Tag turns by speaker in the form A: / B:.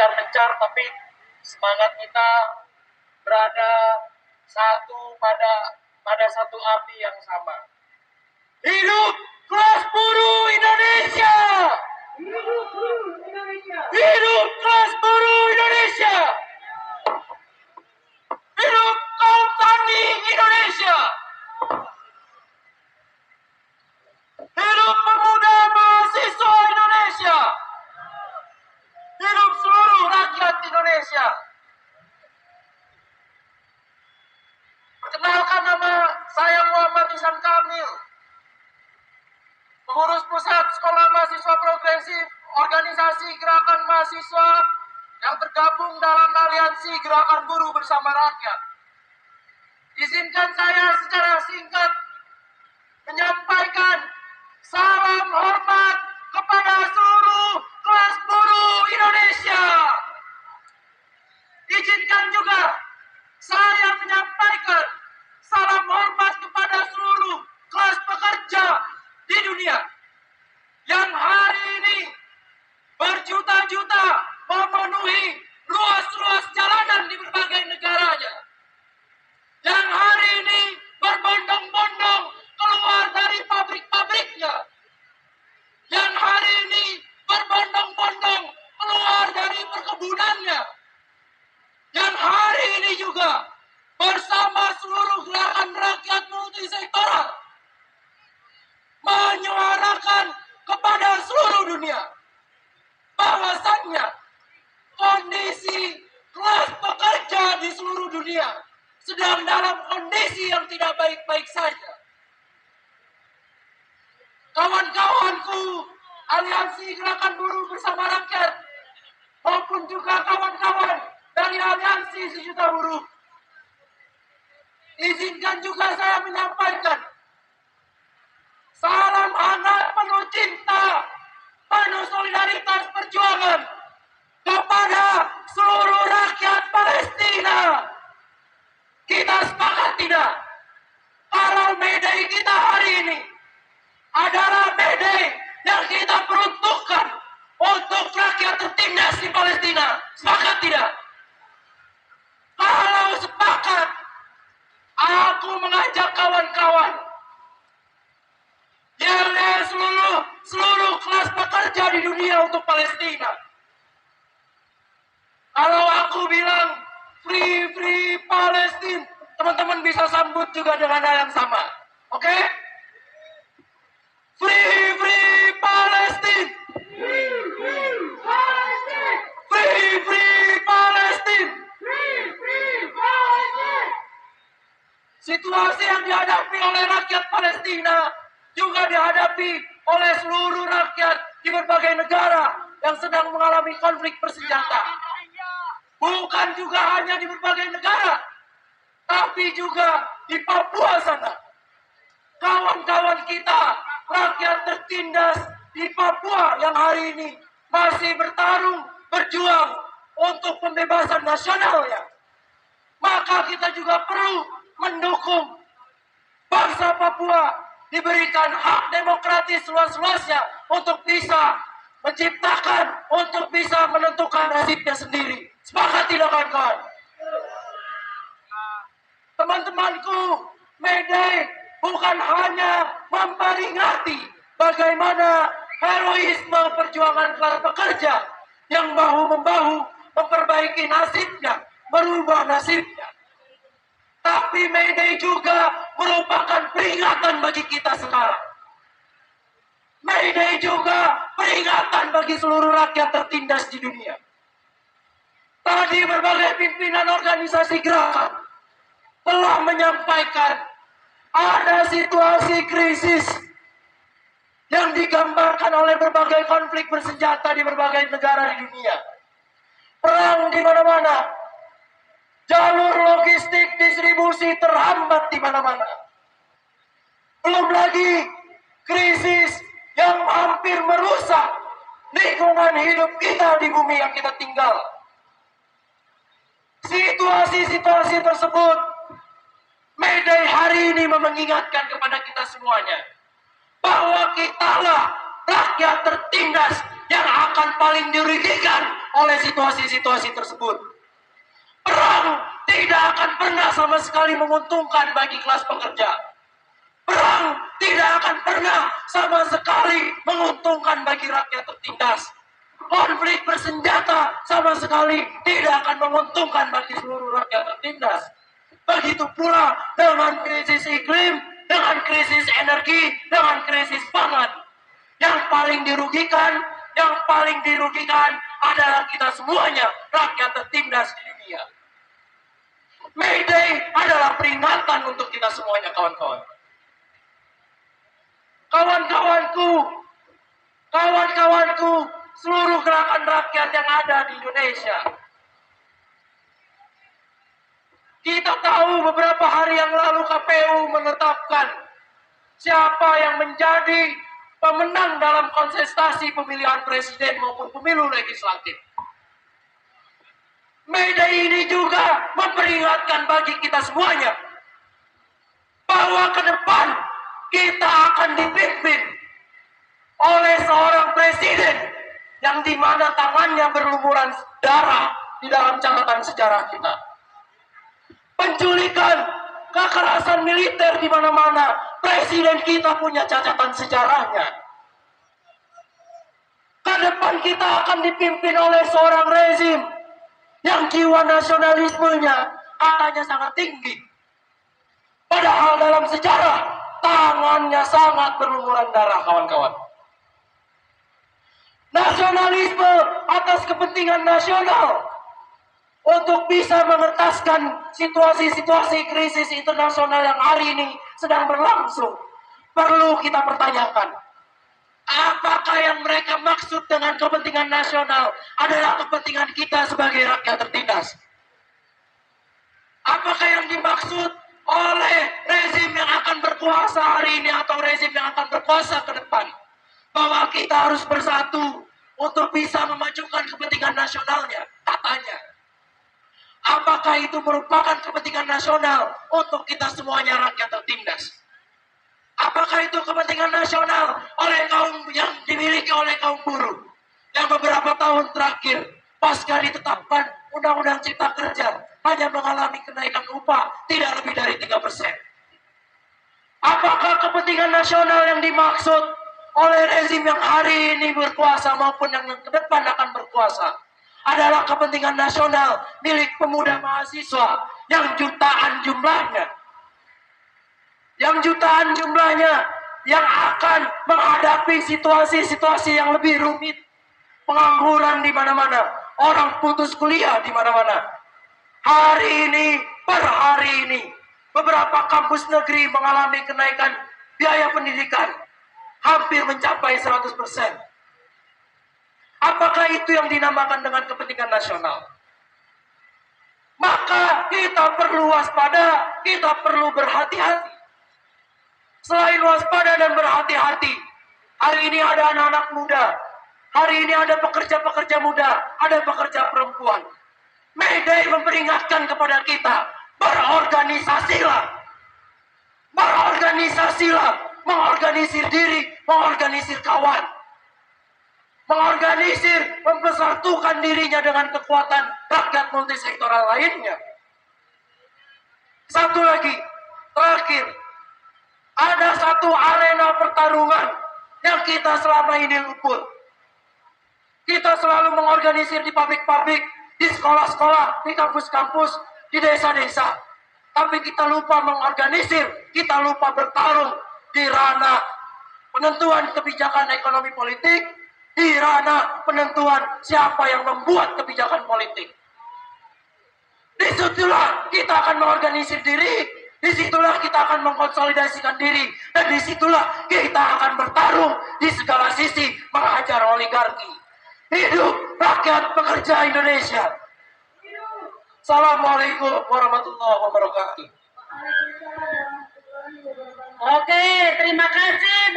A: mencar-mencar, tapi semangat kita berada satu pada satu api yang sama. Hidup kelas buruh Indonesia!
B: Hidup buruh Indonesia!
A: Hidup kelas buruh Indonesia! Hidup kaum tani Indonesia! Hidup pemuda mahasiswa Indonesia! Hidup seluruh rakyat Indonesia! Perkenalkan, nama saya Muhammad Ihsan Kamil, pengurus pusat Sekolah Mahasiswa Progresif Organisasi Gerakan Mahasiswa yang tergabung dalam Aliansi Gerakan Buruh Bersama Rakyat. Izinkan saya secara singkat menyampaikan salam hormat kepada seluruh kelas buruh Indonesia. Izinkan juga saya menyampaikan salam hormat kepada seluruh kelas pekerja di dunia yang hari ini berjuta-juta memenuhi ruas-ruas jalanan di berbagai negaranya, yang hari ini berbondong-bondong keluar dari pabrik-pabriknya, yang hari ini berbondong-bondong keluar dari perkebunannya, yang hari ini juga bersama seluruh gerakan rakyat multisektoral menyuarakan kepada seluruh dunia bahwasannya kondisi kelas pekerja di seluruh dunia sedang dalam kondisi yang tidak baik-baik saja. Kawan-kawanku Aliansi Gerakan Buruh Bersama Rakyat maupun juga kawan-kawan dari Aliansi Sejuta Buruh, izinkan juga saya menyampaikan salam hangat penuh cinta, penuh solidaritas perjuangan kepada seluruh rakyat Palestina. Kita sepakat tidak kalau May Day kita hari ini adalah May Day yang kita peruntukkan untuk rakyat tertindas di Palestina? Sepakat tidak? Kalau sepakat, aku mengajak kawan-kawan seluruh kelas pekerja di dunia untuk Palestina. Kalau aku bilang free Palestine, teman-teman bisa sambut juga dengan hal yang sama. Oke? Free Palestine.
B: Free Palestine!
A: Free Palestine.
B: Free Palestine!
A: Situasi yang dihadapi oleh rakyat Palestina juga dihadapi oleh seluruh rakyat di berbagai negara yang sedang mengalami konflik bersenjata. Bukan juga hanya di berbagai negara, tapi juga di Papua sana. Kawan-kawan kita, rakyat tertindas di Papua yang hari ini masih berjuang untuk pembebasan nasionalnya. Maka kita juga perlu mendukung bangsa Papua diberikan hak demokratis luas-luasnya untuk bisa menciptakan, untuk bisa menentukan nasibnya sendiri. Sepakat tidak, kawan-kawan? Teman-temanku, May Day bukan hanya memperingati bagaimana heroisme perjuangan kelas pekerja yang bahu-membahu memperbaiki nasibnya, merubah nasibnya. Tapi May Day juga merupakan peringatan bagi kita sekarang. May Day juga peringatan bagi seluruh rakyat tertindas di dunia. Tadi berbagai pimpinan organisasi gerakan telah menyampaikan ada situasi krisis yang digambarkan oleh berbagai konflik bersenjata di berbagai negara di dunia. Perang di mana-mana. Jalur logistik distribusi terhambat di mana-mana. Belum lagi krisis yang hampir merusak lingkungan hidup kita di bumi yang kita tinggal. Situasi-situasi tersebut, May Day hari ini mengingatkan kepada kita semuanya bahwa kitalah rakyat tertindas yang akan paling dirugikan oleh situasi-situasi tersebut. Perang tidak akan pernah sama sekali menguntungkan bagi kelas pekerja. Perang tidak akan pernah sama sekali menguntungkan bagi rakyat tertindas. Konflik bersenjata sama sekali tidak akan menguntungkan bagi seluruh rakyat tertindas. Begitu pula dengan krisis iklim, dengan krisis energi, dengan krisis pangan. Yang paling dirugikan adalah kita semuanya, rakyat tertindas di dunia. May Day adalah peringatan untuk kita semuanya, kawan-kawan. Kawan-kawanku, seluruh gerakan rakyat yang ada di Indonesia. Kita tahu beberapa hari yang lalu KPU menetapkan siapa yang menjadi pemenang dalam kontestasi pemilihan presiden maupun pemilu legislatif. May Day ini juga memperingatkan bagi kita semuanya bahwa ke depan kita akan dipimpin oleh seorang presiden yang di mana tangannya berlumuran darah di dalam catatan sejarah kita. Penculikan, kekerasan militer di mana-mana, presiden kita punya catatan sejarahnya. Ke depan kita akan dipimpin oleh seorang rezim yang jiwa nasionalismenya katanya sangat tinggi. Padahal dalam sejarah, tangannya sangat berlumuran darah, kawan-kawan. Nasionalisme atas kepentingan nasional untuk bisa mengentaskan situasi-situasi krisis internasional yang hari ini sedang berlangsung, perlu kita pertanyakan. Apakah yang mereka maksud dengan kepentingan nasional adalah kepentingan kita sebagai rakyat tertindas? Apakah yang dimaksud oleh rezim yang akan berkuasa hari ini atau rezim yang akan berkuasa ke depan, bahwa kita harus bersatu untuk bisa memajukan kepentingan nasionalnya, katanya. Apakah itu merupakan kepentingan nasional untuk kita semuanya rakyat tertindas? Apakah itu kepentingan nasional oleh kaum yang dimiliki oleh kaum buruh yang beberapa tahun terakhir pasca ditetapkan Undang-Undang Cipta Kerja hanya mengalami kenaikan upah tidak lebih dari 3%? Apakah kepentingan nasional yang dimaksud oleh rezim yang hari ini berkuasa maupun yang ke depan akan berkuasa adalah kepentingan nasional milik pemuda mahasiswa yang jutaan jumlahnya yang akan menghadapi situasi-situasi yang lebih rumit, pengangguran di mana-mana, orang putus kuliah di mana-mana. Per hari ini beberapa kampus negeri mengalami kenaikan biaya pendidikan hampir mencapai 100%. Apakah itu yang dinamakan dengan kepentingan nasional? Maka kita perlu waspada, kita perlu berhati-hati. Selain waspada dan berhati-hati, hari ini ada anak-anak muda, hari ini ada pekerja-pekerja muda, ada pekerja perempuan. May Day memperingatkan kepada kita, berorganisasilah, mengorganisir diri, mengorganisir kawan. Mengorganisir, mempersatukan dirinya dengan kekuatan rakyat multisektoral lainnya. Satu lagi, terakhir, ada satu arena pertarungan yang kita selama ini luput. Kita selalu mengorganisir di pabrik-pabrik, di sekolah-sekolah, di kampus-kampus, di desa-desa. Tapi kita lupa mengorganisir, kita lupa bertarung di ranah penentuan kebijakan ekonomi politik, di ranah penentuan siapa yang membuat kebijakan politik. Disitulah kita akan mengorganisir diri, disitulah kita akan mengkonsolidasikan diri, dan disitulah kita akan bertarung di segala sisi menghajar oligarki. Hidup rakyat pekerja Indonesia. Assalamualaikum warahmatullahi wabarakatuh.
B: Oke, terima kasih Bu.